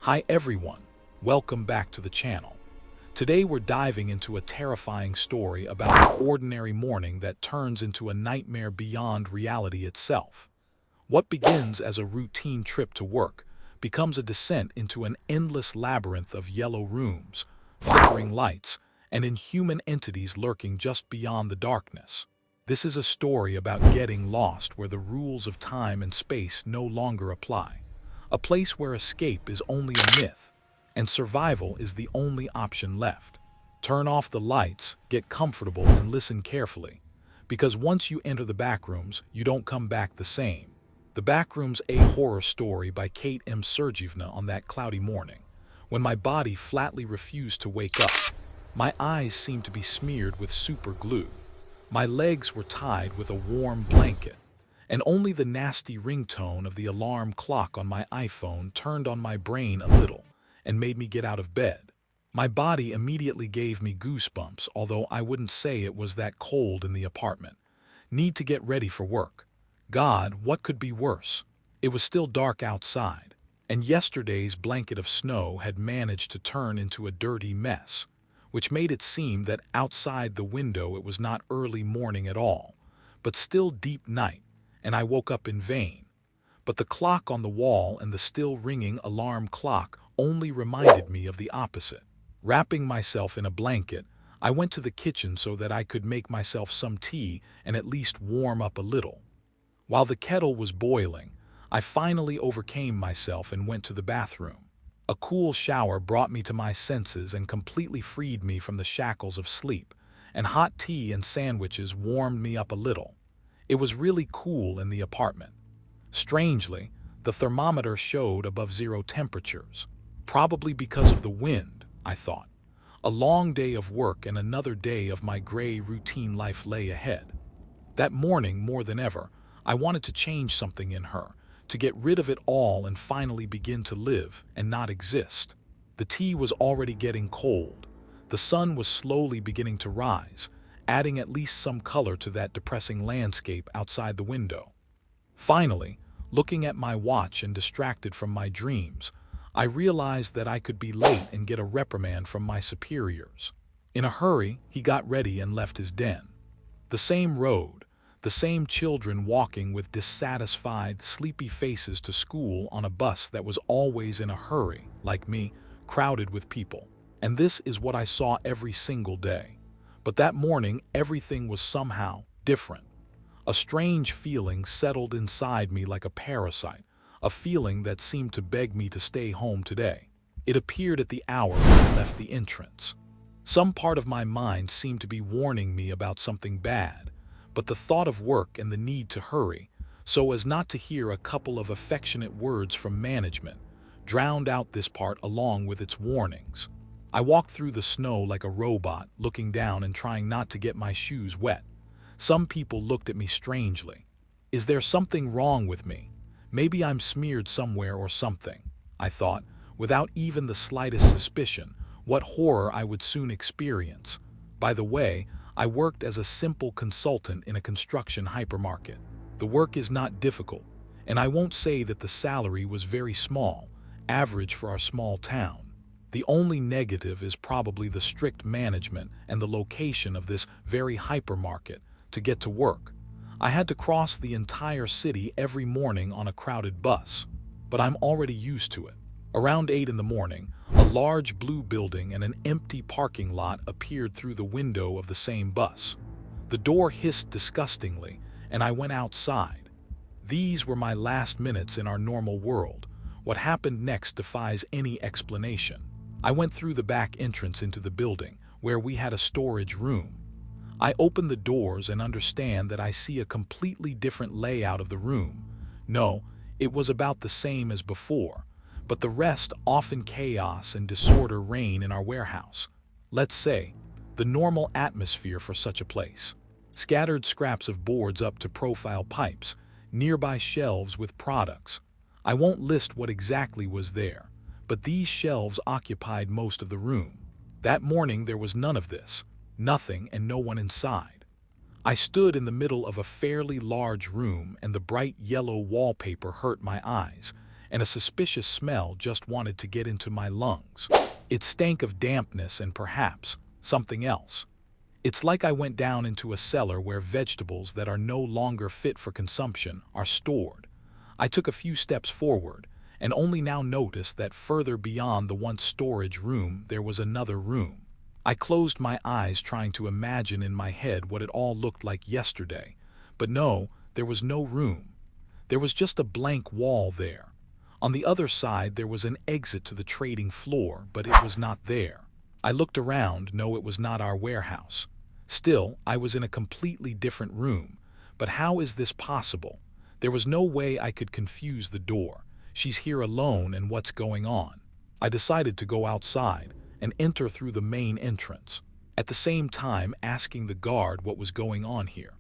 Hi everyone, welcome back to the channel. Today we're diving into a terrifying story about an ordinary morning that turns into a nightmare beyond reality itself. What begins as a routine trip to work becomes a descent into an endless labyrinth of yellow rooms, flickering lights, and inhuman entities lurking just beyond the darkness. This is a story about getting lost where the rules of time and space no longer apply. A place where escape is only a myth, and survival is the only option left. Turn off the lights, get comfortable, and listen carefully, because once you enter the backrooms, you don't come back the same. The Backrooms, a horror story by Kate M. Sergevna. On that cloudy morning, when my body flatly refused to wake up, my eyes seemed to be smeared with super glue. My legs were tied with a warm blanket, and only the nasty ringtone of the alarm clock on my iPhone turned on my brain a little and made me get out of bed. My body immediately gave me goosebumps, although I wouldn't say it was that cold in the apartment. Need to get ready for work. God, what could be worse? It was still dark outside, and yesterday's blanket of snow had managed to turn into a dirty mess, which made it seem that outside the window it was not early morning at all, but still deep night, and I woke up in vain. But the clock on the wall and the still ringing alarm clock only reminded me of the opposite. Wrapping myself in a blanket, I went to the kitchen so that I could make myself some tea and at least warm up a little. While the kettle was boiling, I finally overcame myself and went to the bathroom. A cool shower brought me to my senses and completely freed me from the shackles of sleep, and hot tea and sandwiches warmed me up a little. It was really cool in the apartment. Strangely, the thermometer showed above zero temperatures, probably because of the wind, I thought. A long day of work and another day of my gray routine life lay ahead. That morning, more than ever, I wanted to change something in her, to get rid of it all and finally begin to live and not exist. The tea was already getting cold. The sun was slowly beginning to rise, adding at least some color to that depressing landscape outside the window. Finally, looking at my watch and distracted from my dreams, I realized that I could be late and get a reprimand from my superiors. In a hurry, he got ready and left his den. The same road, the same children walking with dissatisfied, sleepy faces to school on a bus that was always in a hurry, like me, crowded with people. And this is what I saw every single day. But that morning, everything was somehow different. A strange feeling settled inside me like a parasite, a feeling that seemed to beg me to stay home today. It appeared at the hour when I left the entrance. Some part of my mind seemed to be warning me about something bad, but the thought of work and the need to hurry, so as not to hear a couple of affectionate words from management, drowned out this part along with its warnings. I walked through the snow like a robot, looking down and trying not to get my shoes wet. Some people looked at me strangely. Is there something wrong with me? Maybe I'm smeared somewhere or something, I thought, without even the slightest suspicion what horror I would soon experience. By the way, I worked as a simple consultant in a construction hypermarket. The work is not difficult, and I won't say that the salary was very small, average for our small town. The only negative is probably the strict management and the location of this very hypermarket. To get to work, I had to cross the entire city every morning on a crowded bus, but I'm already used to it. Around 8 in the morning, a large blue building and an empty parking lot appeared through the window of the same bus. The door hissed disgustingly, and I went outside. These were my last minutes in our normal world. What happened next defies any explanation. I went through the back entrance into the building, where we had a storage room. I open the doors and understand that I see a completely different layout of the room. No, it was about the same as before, but the rest often chaos and disorder reign in our warehouse. Let's say, the normal atmosphere for such a place. Scattered scraps of boards up to profile pipes, nearby shelves with products. I won't list what exactly was there, but these shelves occupied most of the room. That morning there was none of this. Nothing and no one inside. I stood in the middle of a fairly large room and the bright yellow wallpaper hurt my eyes, and a suspicious smell just wanted to get into my lungs. It stank of dampness and perhaps something else. It's like I went down into a cellar where vegetables that are no longer fit for consumption are stored. I took a few steps forward, and only now noticed that further beyond the once storage room there was another room. I closed my eyes trying to imagine in my head what it all looked like yesterday, but no, there was no room. There was just a blank wall there. On the other side there was an exit to the trading floor, but it was not there. I looked around, no, it was not our warehouse. Still, I was in a completely different room. But how is this possible? There was no way I could confuse the door. She's here alone, and what's going on? I decided to go outside and enter through the main entrance, at the same time asking the guard what was going on here.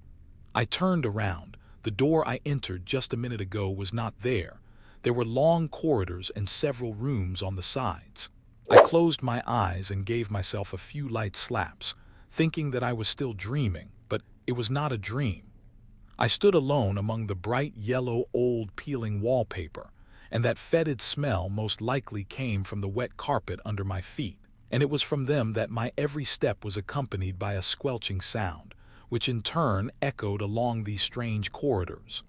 I turned around. The door I entered just a minute ago was not there. There were long corridors and several rooms on the sides. I closed my eyes and gave myself a few light slaps, thinking that I was still dreaming, but it was not a dream. I stood alone among the bright yellow old peeling wallpaper, and that fetid smell most likely came from the wet carpet under my feet, and it was from them that my every step was accompanied by a squelching sound, which in turn echoed along these strange corridors.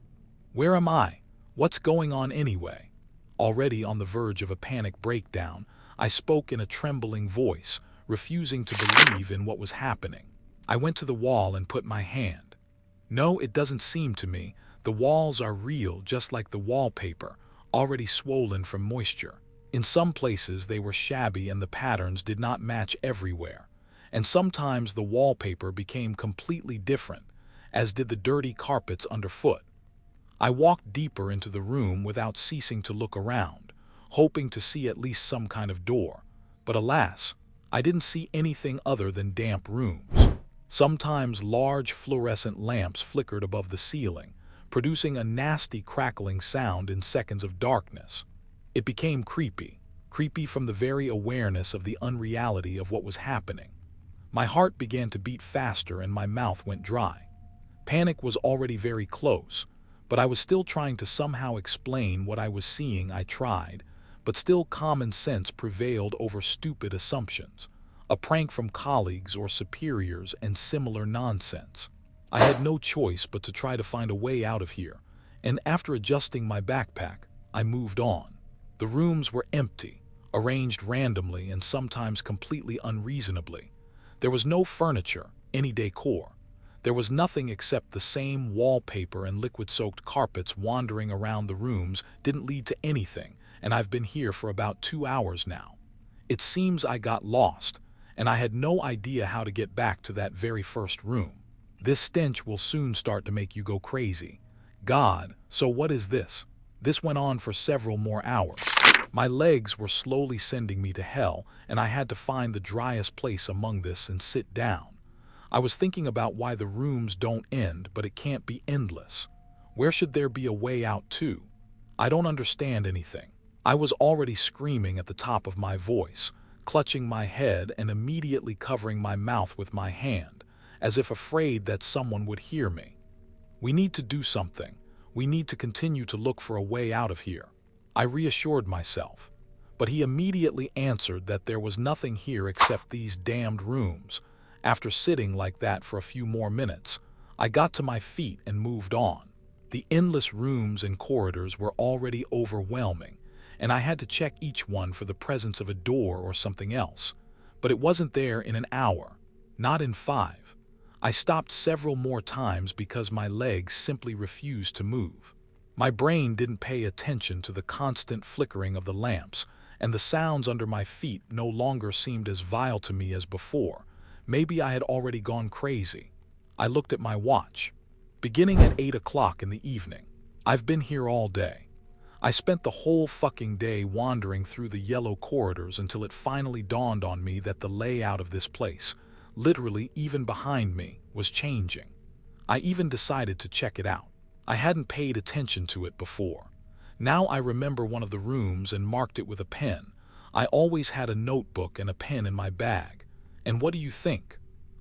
Where am I? What's going on anyway? Already on the verge of a panic breakdown, I spoke in a trembling voice, refusing to believe in what was happening. I went to the wall and put my hand. No, it doesn't seem to me. The walls are real, just like the wallpaper, already swollen from moisture. In some places they were shabby and the patterns did not match everywhere. And sometimes the wallpaper became completely different, as did the dirty carpets underfoot. I walked deeper into the room without ceasing to look around, hoping to see at least some kind of door. But alas, I didn't see anything other than damp rooms. Sometimes large fluorescent lamps flickered above the ceiling, producing a nasty crackling sound in seconds of darkness. It became creepy from the very awareness of the unreality of what was happening. My heart began to beat faster and my mouth went dry. Panic was already very close, but I was still trying to somehow explain what I was seeing. I tried, but still common sense prevailed over stupid assumptions. A prank from colleagues or superiors and similar nonsense. I had no choice but to try to find a way out of here, and after adjusting my backpack, I moved on. The rooms were empty, arranged randomly and sometimes completely unreasonably. There was no furniture, any decor. There was nothing except the same wallpaper and liquid-soaked carpets. Wandering around the rooms didn't lead to anything, and I've been here for about 2 hours now. It seems I got lost, and I had no idea how to get back to that very first room. This stench will soon start to make you go crazy. God, so what is this? This went on for several more hours. My legs were slowly sending me to hell, and I had to find the driest place among this and sit down. I was thinking about why the rooms don't end, but it can't be endless. Where should there be a way out to? I don't understand anything. I was already screaming at the top of my voice, clutching my head and immediately covering my mouth with my hand, as if afraid that someone would hear me. We need to do something. We need to continue to look for a way out of here. I reassured myself, but he immediately answered that there was nothing here except these damned rooms. After sitting like that for a few more minutes, I got to my feet and moved on. The endless rooms and corridors were already overwhelming, and I had to check each one for the presence of a door or something else. But it wasn't there in an hour, not in 5. I stopped several more times because my legs simply refused to move. My brain didn't pay attention to the constant flickering of the lamps, and the sounds under my feet no longer seemed as vile to me as before. Maybe I had already gone crazy. I looked at my watch. Beginning at 8 o'clock in the evening. I've been here all day. I spent the whole fucking day wandering through the yellow corridors until it finally dawned on me that the layout of this place, literally even behind me, was changing. I even decided to check it out. I hadn't paid attention to it before. Now I remember one of the rooms and marked it with a pen. I always had a notebook and a pen in my bag. And what do you think?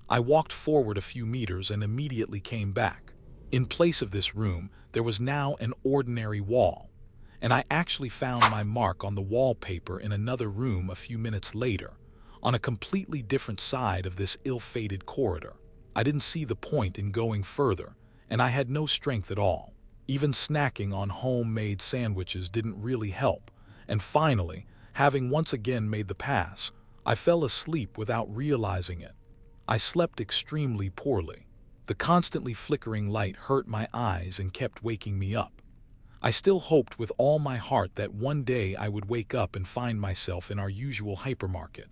I walked forward a few meters and immediately came back. In place of this room, there was now an ordinary wall. and I actually found my mark on the wallpaper in another room a few minutes later, on a completely different side of this ill-fated corridor. I didn't see the point in going further, and I had no strength at all. Even snacking on homemade sandwiches didn't really help, and finally, having once again made the pass, I fell asleep without realizing it. I slept extremely poorly. The constantly flickering light hurt my eyes and kept waking me up. I still hoped with all my heart that one day I would wake up and find myself in our usual hypermarket,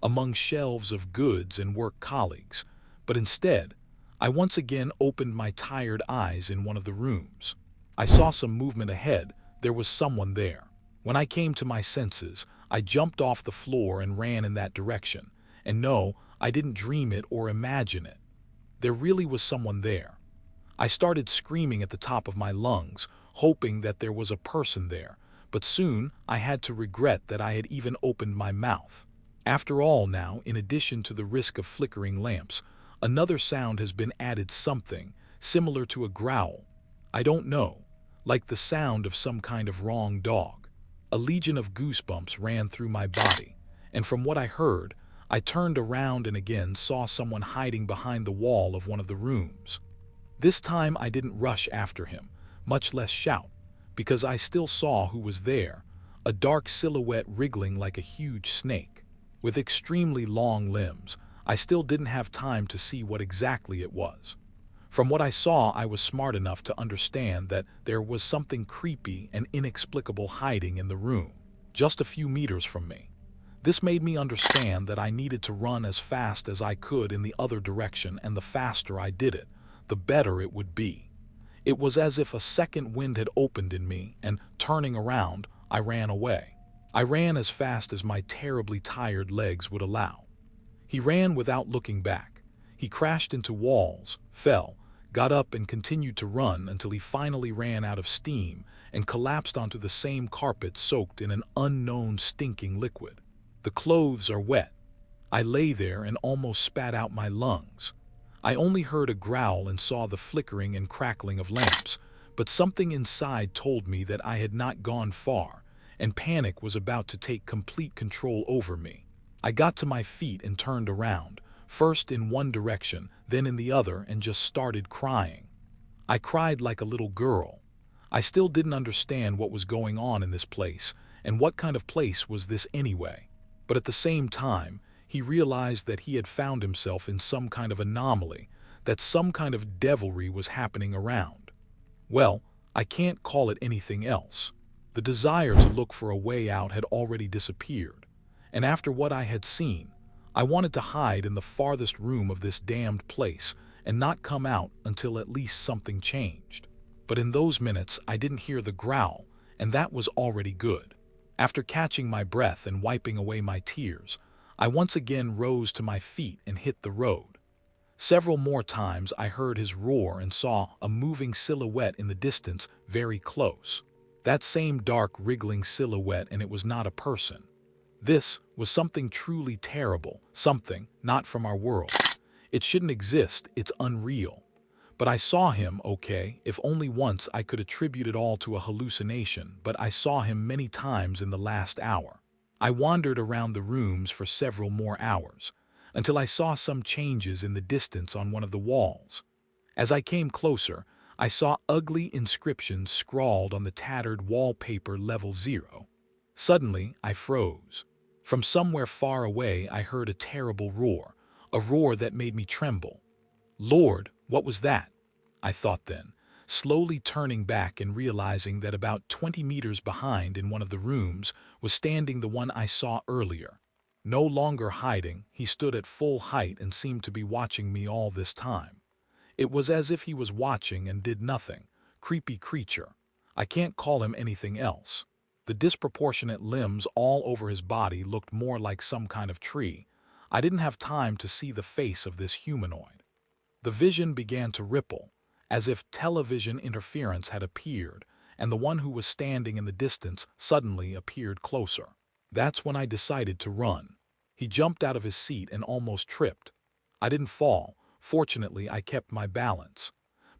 among shelves of goods and work colleagues, but instead, I once again opened my tired eyes in one of the rooms. I saw some movement ahead. There was someone there. When I came to my senses, I jumped off the floor and ran in that direction. And no, I didn't dream it or imagine it. There really was someone there. I started screaming at the top of my lungs, hoping that there was a person there, but soon I had to regret that I had even opened my mouth. After all now, in addition to the risk of flickering lamps, another sound has been added, something similar to a growl. I don't know, like the sound of some kind of wrong dog. A legion of goosebumps ran through my body, and from what I heard, I turned around and again saw someone hiding behind the wall of one of the rooms. This time I didn't rush after him, much less shout, because I still saw who was there, a dark silhouette wriggling like a huge snake. With extremely long limbs, I still didn't have time to see what exactly it was. From what I saw, I was smart enough to understand that there was something creepy and inexplicable hiding in the room, just a few meters from me. This made me understand that I needed to run as fast as I could in the other direction, and the faster I did it, the better it would be. It was as if a second wind had opened in me, and turning around, I ran away. I ran as fast as my terribly tired legs would allow. He ran without looking back. He crashed into walls, fell, got up and continued to run until he finally ran out of steam and collapsed onto the same carpet soaked in an unknown stinking liquid. The clothes are wet. I lay there and almost spat out my lungs. I only heard a growl and saw the flickering and crackling of lamps, but something inside told me that I had not gone far, and panic was about to take complete control over me. I got to my feet and turned around, first in one direction, then in the other, and just started crying. I cried like a little girl. I still didn't understand what was going on in this place, and what kind of place was this anyway. But at the same time, he realized that he had found himself in some kind of anomaly, that some kind of devilry was happening around. Well, I can't call it anything else. The desire to look for a way out had already disappeared, and after what I had seen, I wanted to hide in the farthest room of this damned place and not come out until at least something changed. But in those minutes, I didn't hear the growl, and that was already good. After catching my breath and wiping away my tears, I once again rose to my feet and hit the road. Several more times I heard his roar and saw a moving silhouette in the distance very close. That same dark, wriggling silhouette, and it was not a person. This was something truly terrible, something not from our world. It shouldn't exist, it's unreal. But I saw him, okay, if only once I could attribute it all to a hallucination, but I saw him many times in the last hour. I wandered around the rooms for several more hours, until I saw some changes in the distance on one of the walls. As I came closer, I saw ugly inscriptions scrawled on the tattered wallpaper, level 0. Suddenly, I froze. From somewhere far away, I heard a terrible roar, a roar that made me tremble. Lord, what was that? I thought then, slowly turning back and realizing that about 20 meters behind in one of the rooms was standing the one I saw earlier. No longer hiding, he stood at full height and seemed to be watching me all this time. It was as if he was watching and did nothing. Creepy creature. I can't call him anything else. The disproportionate limbs all over his body looked more like some kind of tree. I didn't have time to see the face of this humanoid. The vision began to ripple, as if television interference had appeared, and the one who was standing in the distance suddenly appeared closer. That's when I decided to run. He jumped out of his seat and almost tripped. I didn't fall. Fortunately, I kept my balance.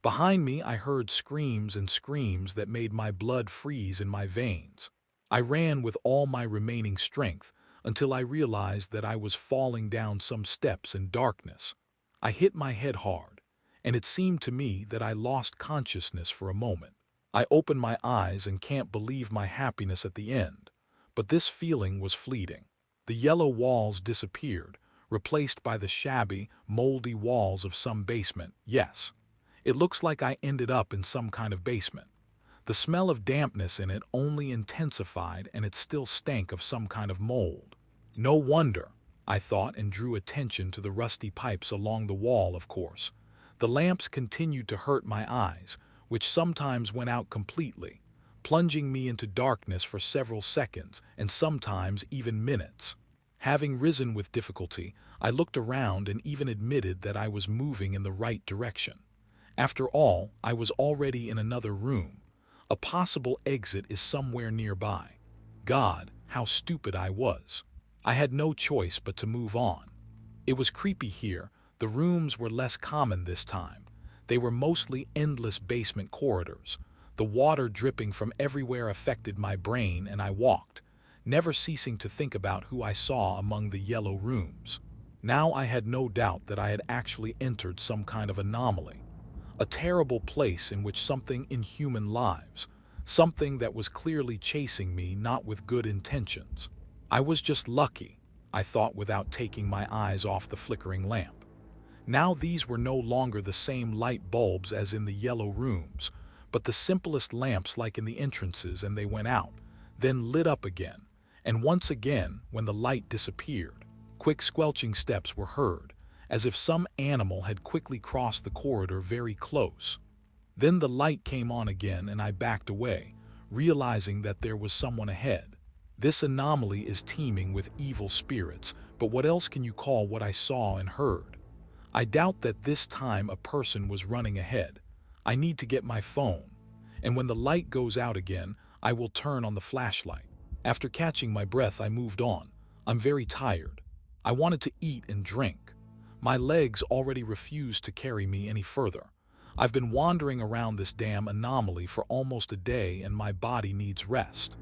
Behind me, I heard screams and screams that made my blood freeze in my veins. I ran with all my remaining strength until I realized that I was falling down some steps in darkness. I hit my head hard, and it seemed to me that I lost consciousness for a moment. I opened my eyes and can't believe my happiness at the end. But this feeling was fleeting. The yellow walls disappeared, replaced by the shabby, moldy walls of some basement. Yes, it looks like I ended up in some kind of basement. The smell of dampness in it only intensified, and it still stank of some kind of mold. No wonder, I thought, and drew attention to the rusty pipes along the wall, of course. The lamps continued to hurt my eyes, which sometimes went out completely, plunging me into darkness for several seconds and sometimes even minutes. Having risen with difficulty, I looked around and even admitted that I was moving in the right direction. After all, I was already in another room. A possible exit is somewhere nearby. God, how stupid I was. I had no choice but to move on. It was creepy here. The rooms were less common this time. They were mostly endless basement corridors. The water dripping from everywhere affected my brain, and I walked, never ceasing to think about who I saw among the yellow rooms. Now I had no doubt that I had actually entered some kind of anomaly. A terrible place in which something inhuman lives, something that was clearly chasing me, not with good intentions. I was just lucky, I thought without taking my eyes off the flickering lamp. Now these were no longer the same light bulbs as in the yellow rooms, but the simplest lamps like in the entrances, and they went out, then lit up again, and once again when the light disappeared. Quick squelching steps were heard, as if some animal had quickly crossed the corridor very close. Then the light came on again and I backed away, realizing that there was someone ahead. This anomaly is teeming with evil spirits, but what else can you call what I saw and heard? I doubt that this time a person was running ahead. I need to get my phone, and when the light goes out again, I will turn on the flashlight. After catching my breath, I moved on. I'm very tired. I wanted to eat and drink. My legs already refused to carry me any further. I've been wandering around this damn anomaly for almost a day and my body needs rest.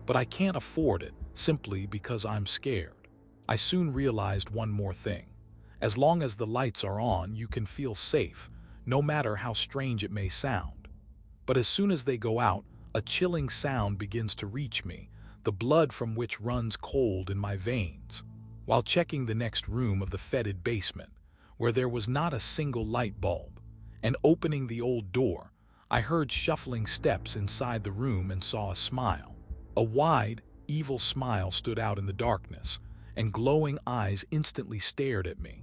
But I can't afford it simply because I'm scared. I soon realized one more thing. As long as the lights are on, you can feel safe, no matter how strange it may sound. But as soon as they go out, a chilling sound begins to reach me, the blood from which runs cold in my veins. While checking the next room of the fetid basement, where there was not a single light bulb, and opening the old door, I heard shuffling steps inside the room and saw a smile. A wide, evil smile stood out in the darkness, and glowing eyes instantly stared at me.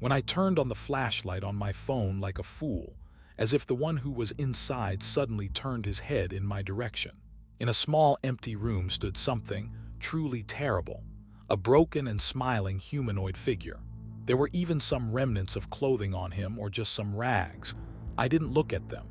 When I turned on the flashlight on my phone like a fool, as if the one who was inside suddenly turned his head in my direction. In a small empty room stood something truly terrible. A broken and smiling humanoid figure. There were even some remnants of clothing on him or just some rags. I didn't look at them.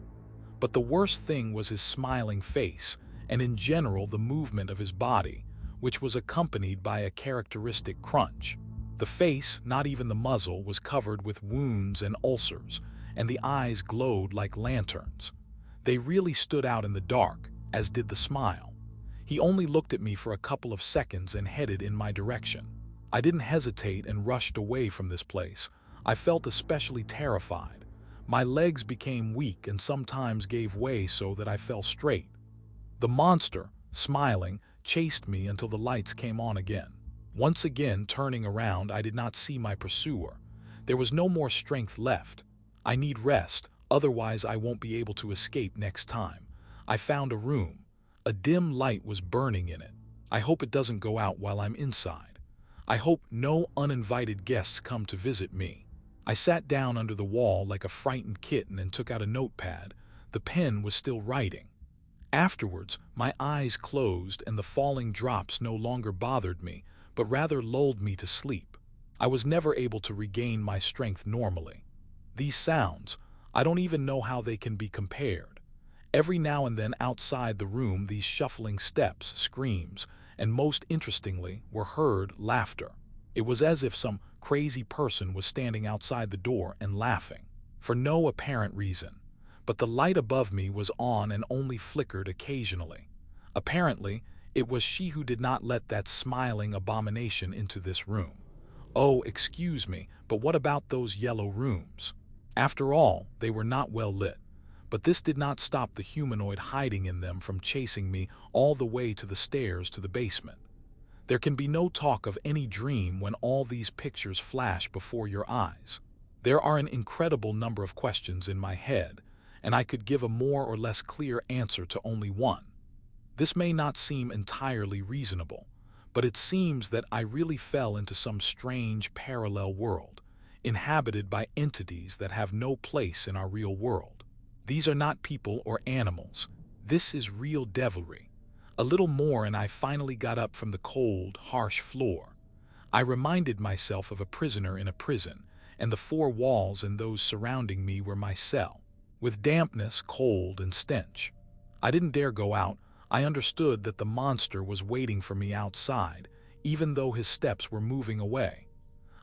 But the worst thing was his smiling face, and in general the movement of his body, which was accompanied by a characteristic crunch. The face, not even the muzzle, was covered with wounds and ulcers, and the eyes glowed like lanterns. They really stood out in the dark, as did the smile. He only looked at me for a couple of seconds and headed in my direction. I didn't hesitate and rushed away from this place. I felt especially terrified. My legs became weak and sometimes gave way so that I fell straight. The monster, smiling, chased me until the lights came on again. Once again, turning around, I did not see my pursuer. There was no more strength left. I need rest, otherwise I won't be able to escape next time. I found a room. A dim light was burning in it. I hope it doesn't go out while I'm inside. I hope no uninvited guests come to visit me. I sat down under the wall like a frightened kitten and took out a notepad. The pen was still writing. Afterwards, my eyes closed and the falling drops no longer bothered me, but rather lulled me to sleep. I was never able to regain my strength normally. These sounds, I don't even know how they can be compared. Every now and then outside the room, these shuffling steps, screams, and most interestingly, were heard laughter. It was as if some crazy person was standing outside the door and laughing, for no apparent reason. but the light above me was on and only flickered occasionally. Apparently, it was she who did not let that smiling abomination into this room. Oh, excuse me, but what about those yellow rooms? After all, they were not well lit. But this did not stop the humanoid hiding in them from chasing me all the way to the stairs to the basement. There can be no talk of any dream when all these pictures flash before your eyes. There are an incredible number of questions in my head, and I could give a more or less clear answer to only one. This may not seem entirely reasonable, but it seems that I really fell into some strange parallel world, inhabited by entities that have no place in our real world. These are not people or animals. This is real devilry. A little more and I finally got up from the cold, harsh floor. I reminded myself of a prisoner in a prison, and the four walls and those surrounding me were my cell, with dampness, cold, and stench. I didn't dare go out. I understood that the monster was waiting for me outside, even though his steps were moving away.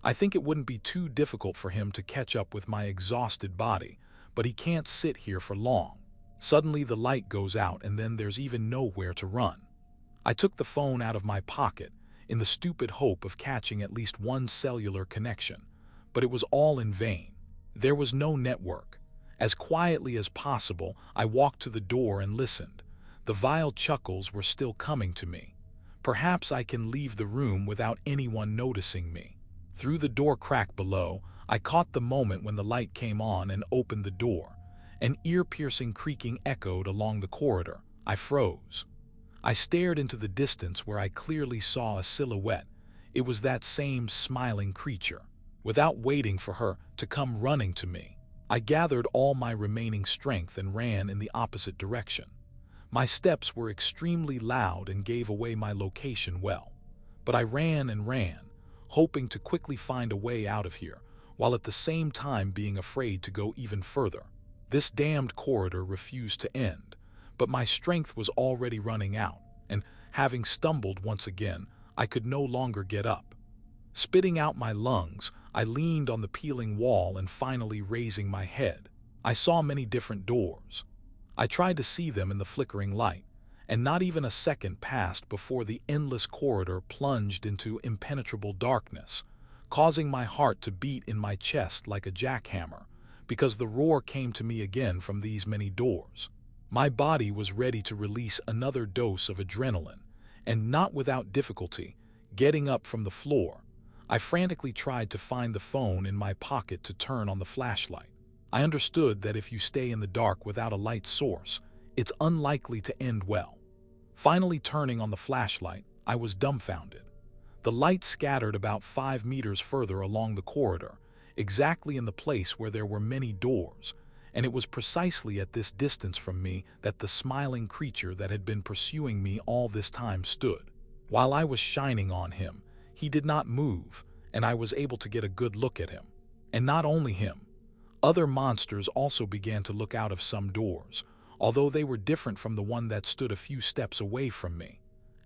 I think it wouldn't be too difficult for him to catch up with my exhausted body, but he can't sit here for long. Suddenly the light goes out and then there's even nowhere to run. I took the phone out of my pocket in the stupid hope of catching at least one cellular connection, but it was all in vain. There was no network. As quietly as possible, I walked to the door and listened. The vile chuckles were still coming to me. Perhaps I can leave the room without anyone noticing me. Through the door crack below, I caught the moment when the light came on and opened the door. An ear-piercing creaking echoed along the corridor. I froze. I stared into the distance where I clearly saw a silhouette. It was that same smiling creature. Without waiting for her to come running to me, I gathered all my remaining strength and ran in the opposite direction. My steps were extremely loud and gave away my location well. But I ran and ran, hoping to quickly find a way out of here, while at the same time being afraid to go even further. This damned corridor refused to end, but my strength was already running out, and having stumbled once again, I could no longer get up. Spitting out my lungs, I leaned on the peeling wall and finally raising my head, I saw many different doors. I tried to see them in the flickering light, and not even a second passed before the endless corridor plunged into impenetrable darkness, causing my heart to beat in my chest like a jackhammer, because the roar came to me again from these many doors. My body was ready to release another dose of adrenaline, and not without difficulty, getting up from the floor, I frantically tried to find the phone in my pocket to turn on the flashlight. I understood that if you stay in the dark without a light source, it's unlikely to end well. Finally turning on the flashlight, I was dumbfounded. The light scattered about 5 meters further along the corridor, exactly in the place where there were many doors, and it was precisely at this distance from me that the smiling creature that had been pursuing me all this time stood. While I was shining on him, he did not move, and I was able to get a good look at him. And not only him. Other monsters also began to look out of some doors, although they were different from the one that stood a few steps away from me.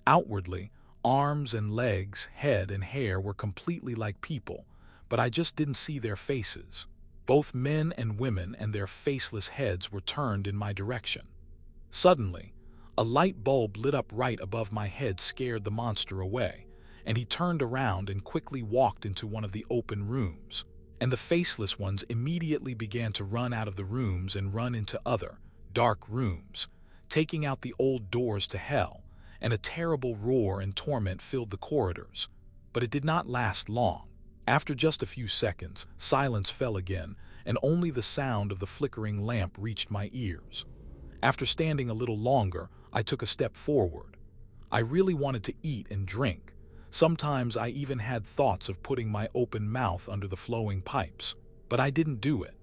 Outwardly, arms and legs, head and hair were completely like people, but I just didn't see their faces. Both men and women and their faceless heads were turned in my direction. Suddenly, a light bulb lit up right above my head scared the monster away, and he turned around and quickly walked into one of the open rooms. And the faceless ones immediately began to run out of the rooms and run into other, dark rooms, taking out the old doors to hell, and a terrible roar and torment filled the corridors. But it did not last long. After just a few seconds, silence fell again, and only the sound of the flickering lamp reached my ears. After standing a little longer, I took a step forward. I really wanted to eat and drink. Sometimes I even had thoughts of putting my open mouth under the flowing pipes, but I didn't do it.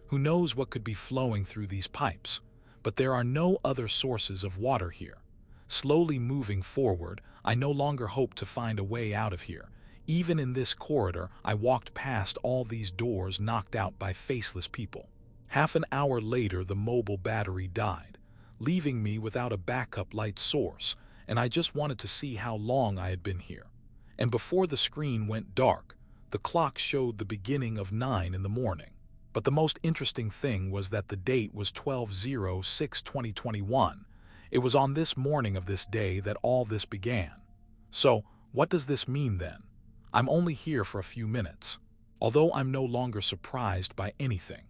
Who knows what could be flowing through these pipes? But there are no other sources of water here. Slowly moving forward, I no longer hoped to find a way out of here. Even in this corridor, I walked past all these doors knocked out by faceless people. Half an hour later, the mobile battery died, leaving me without a backup light source, and I just wanted to see how long I had been here. And before the screen went dark, the clock showed the beginning of 9 in the morning. But the most interesting thing was that the date was 12/06/2021. It was on this morning of this day that all this began. So, what does this mean then? I'm only here for a few minutes. Although I'm no longer surprised by anything.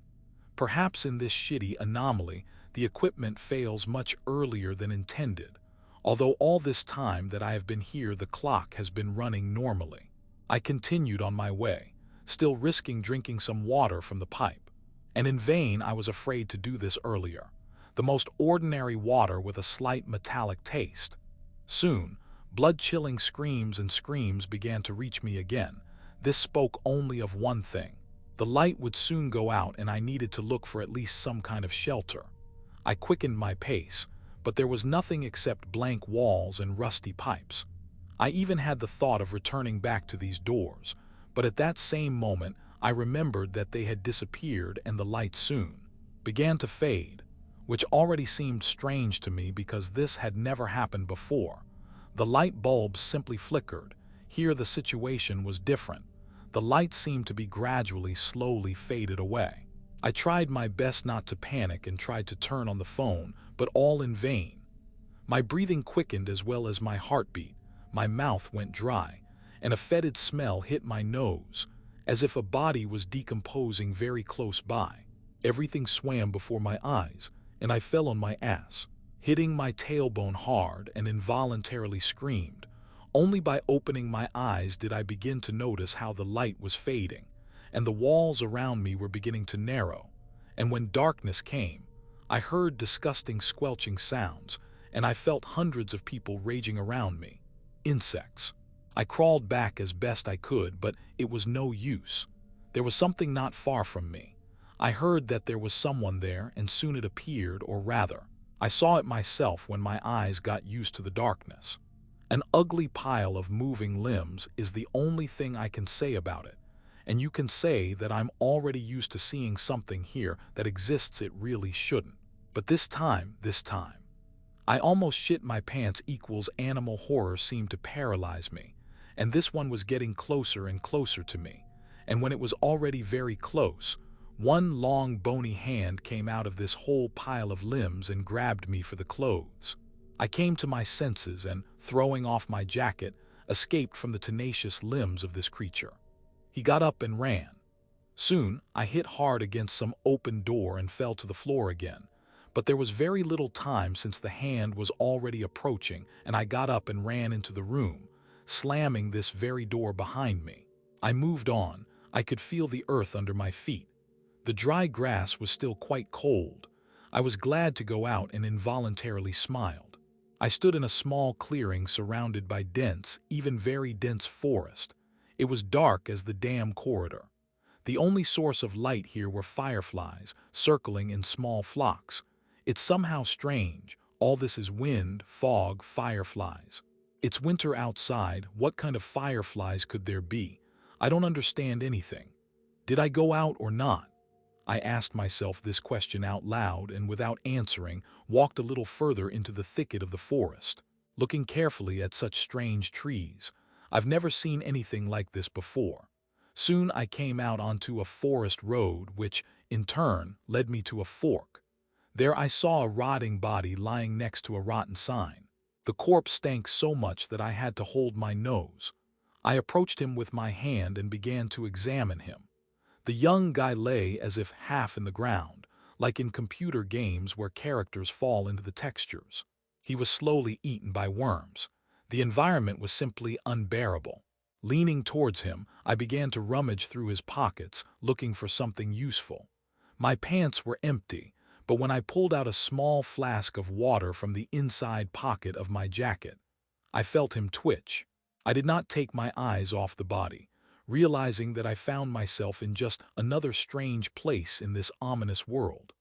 Perhaps in this shitty anomaly, the equipment fails much earlier than intended. Although all this time that I have been here the clock has been running normally. I continued on my way, still risking drinking some water from the pipe. And in vain I was afraid to do this earlier. The most ordinary water with a slight metallic taste. Soon, blood-chilling screams and screams began to reach me again. This spoke only of one thing. The light would soon go out and I needed to look for at least some kind of shelter. I quickened my pace, but there was nothing except blank walls and rusty pipes. I even had the thought of returning back to these doors, but at that same moment I remembered that they had disappeared and the light soon began to fade, which already seemed strange to me because this had never happened before. The light bulbs simply flickered. Here the situation was different. The light seemed to be gradually, slowly faded away. I tried my best not to panic and tried to turn on the phone, but all in vain. My breathing quickened as well as my heartbeat. My mouth went dry, and a fetid smell hit my nose, as if a body was decomposing very close by. Everything swam before my eyes, and I fell on my ass, hitting my tailbone hard and involuntarily screamed. Only by opening my eyes did I begin to notice how the light was fading, and the walls around me were beginning to narrow. And when darkness came, I heard disgusting squelching sounds, and I felt hundreds of people raging around me. Insects. I crawled back as best I could, but it was no use. There was something not far from me. I heard that there was someone there, and soon it appeared, or rather, I saw it myself when my eyes got used to the darkness. An ugly pile of moving limbs is the only thing I can say about it, and you can say that I'm already used to seeing something here that exists it really shouldn't. But this time, I almost shit my pants equals animal horror seemed to paralyze me, and this one was getting closer and closer to me, and when it was already very close, one long bony hand came out of this whole pile of limbs and grabbed me for the clothes. I came to my senses and, throwing off my jacket, escaped from the tenacious limbs of this creature. He got up and ran. Soon, I hit hard against some open door and fell to the floor again. But there was very little time since the hand was already approaching, and I got up and ran into the room, slamming this very door behind me. I moved on. I could feel the earth under my feet. The dry grass was still quite cold. I was glad to go out and involuntarily smiled. I stood in a small clearing surrounded by dense, even very dense forest. It was dark as the damn corridor. The only source of light here were fireflies, circling in small flocks. It's somehow strange. All this is wind, fog, fireflies. It's winter outside. What kind of fireflies could there be? I don't understand anything. Did I go out or not? I asked myself this question out loud and without answering, walked a little further into the thicket of the forest, looking carefully at such strange trees. I've never seen anything like this before. Soon I came out onto a forest road which, in turn, led me to a fork. There I saw a rotting body lying next to a rotten sign. The corpse stank so much that I had to hold my nose. I approached him with my hand and began to examine him. The young guy lay as if half in the ground, like in computer games where characters fall into the textures. He was slowly eaten by worms. The environment was simply unbearable. Leaning towards him, I began to rummage through his pockets, looking for something useful. My pants were empty, but when I pulled out a small flask of water from the inside pocket of my jacket, I felt him twitch. I did not take my eyes off the body, realizing that I found myself in just another strange place in this ominous world.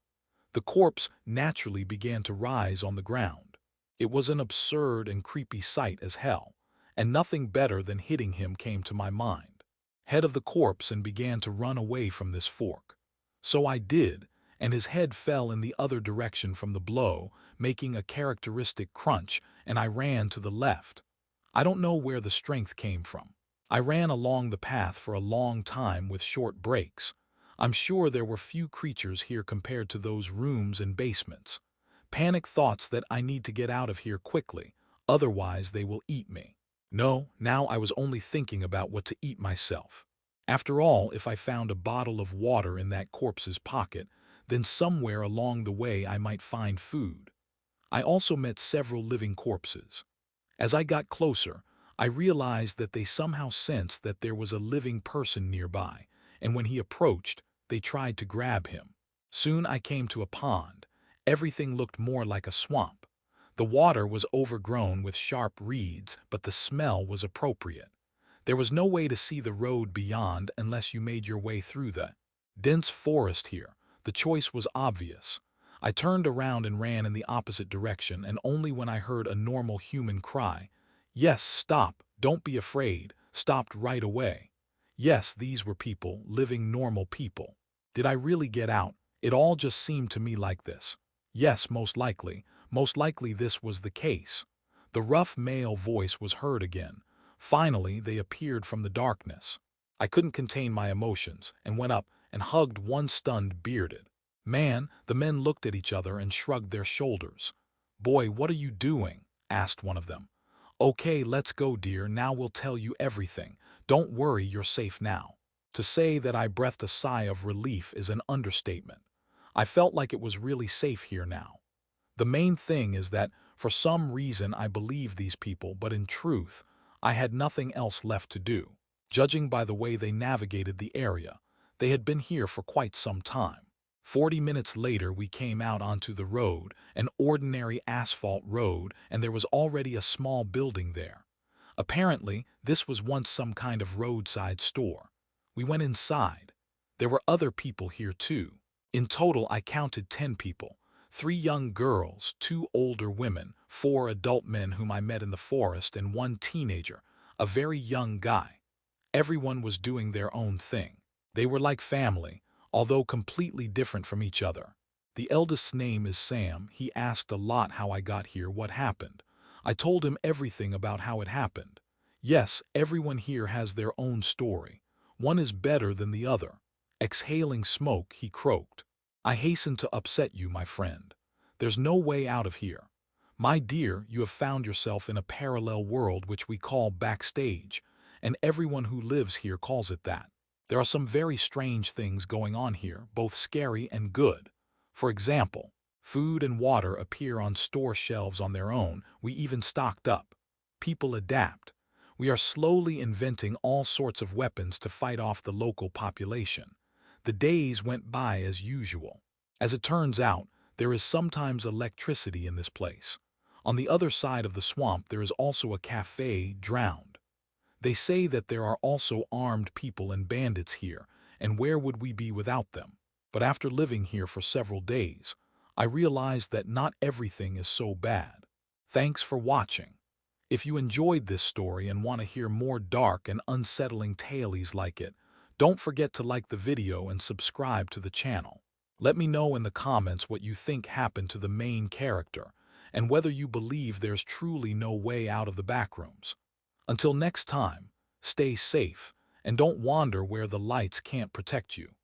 The corpse naturally began to rise on the ground. It was an absurd and creepy sight as hell, and nothing better than hitting him came to my mind. Head of the corpse and began to run away from this fork. So I did, and his head fell in the other direction from the blow, making a characteristic crunch, and I ran to the left. I don't know where the strength came from. I ran along the path for a long time with short breaks. I'm sure there were few creatures here compared to those rooms and basements. Panic thoughts that I need to get out of here quickly, otherwise they will eat me. No, now I was only thinking about what to eat myself. After all, if I found a bottle of water in that corpse's pocket, then somewhere along the way I might find food. I also met several living corpses. As I got closer, I realized that they somehow sensed that there was a living person nearby, and when he approached, they tried to grab him. Soon I came to a pond. Everything looked more like a swamp. The water was overgrown with sharp reeds, but the smell was appropriate. There was no way to see the road beyond unless you made your way through the dense forest here. The choice was obvious. I turned around and ran in the opposite direction, and only when I heard a normal human cry, "Yes, stop, don't be afraid," stopped right away. Yes, these were people, living normal people. Did I really get out? It all just seemed to me like this. Yes, most likely this was the case. The rough male voice was heard again. Finally, they appeared from the darkness. I couldn't contain my emotions and went up and hugged one stunned bearded man. The men looked at each other and shrugged their shoulders. "Boy, what are you doing?" asked one of them. "Okay, let's go, dear. Now we'll tell you everything. Don't worry, you're safe now." To say that I breathed a sigh of relief is an understatement. I felt like it was really safe here now. The main thing is that, for some reason, I believe these people, but in truth, I had nothing else left to do. Judging by the way they navigated the area, they had been here for quite some time. 40 minutes later, we came out onto the road, an ordinary asphalt road, and there was already a small building there. Apparently, this was once some kind of roadside store. We went inside. There were other people here too. In total, I counted 10 people. 3 young girls, 2 older women, 4 adult men whom I met in the forest, and 1 teenager, a very young guy. Everyone was doing their own thing. They were like family, although completely different from each other. The eldest's name is Sam. He asked a lot how I got here, what happened. I told him everything about how it happened. Yes, everyone here has their own story. One is better than the other. Exhaling smoke, he croaked. "I hasten to upset you, my friend. There's no way out of here. My dear, you have found yourself in a parallel world which we call backstage, and everyone who lives here calls it that. There are some very strange things going on here, both scary and good. For example, food and water appear on store shelves on their own. We even stocked up. People adapt. We are slowly inventing all sorts of weapons to fight off the local population. The days went by as usual. As it turns out, there is sometimes electricity in this place. On the other side of the swamp there is also a cafe, drowned. They say that there are also armed people and bandits here, and where would we be without them? But after living here for several days, I realized that not everything is so bad. Thanks for watching. If you enjoyed this story and want to hear more dark and unsettling tales like it, don't forget to like the video and subscribe to the channel. Let me know in the comments what you think happened to the main character, and whether you believe there's truly no way out of the backrooms. Until next time, stay safe, and don't wander where the lights can't protect you.